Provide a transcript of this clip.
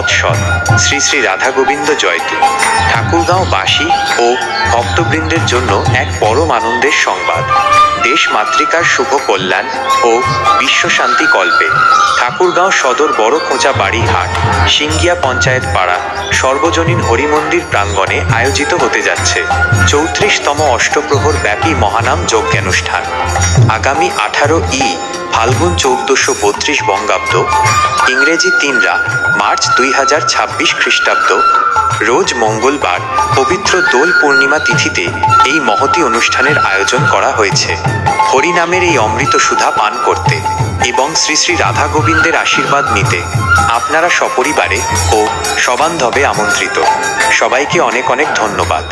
বৎসর শ্রী শ্রী রাধা গোবিন্দ জয়তু। ঠাকুরগাঁওবাসী ও ভক্তবৃন্দের জন্য এক পরম আনন্দের সংবাদ। দেশ মাতৃকার শুভ কল্যাণ ও বিশ্বশান্তি কল্পে ঠাকুরগাঁও সদর বড় খোঁচা বাড়ি হাট সিঙ্গিয়া পঞ্চায়েত পাড়া সর্বজনীন হরিমন্দির প্রাঙ্গণে আয়োজিত হতে যাচ্ছে 34তম অষ্টপ্রহর ব্যাপী মহানাম যজ্ঞানুষ্ঠান। আগামী 18 ফাল্গুন 1432 বঙ্গাব্দ, ইংরেজি 3 মার্চ 2026 খ্রিস্টাব্দ, রোজ মঙ্গলবার পবিত্র দোল পূর্ণিমা তিথিতে এই মহতী অনুষ্ঠানের আয়োজন করা হয়েছে। হরিনামের এই অমৃত সুধা পান করতে এবং শ্রী শ্রী রাধা গোবিন্দের আশীর্বাদ নিতে আপনারা সপরিবারে ও সবান্ধবে আমন্ত্রিত। সবাইকে অনেক অনেক ধন্যবাদ।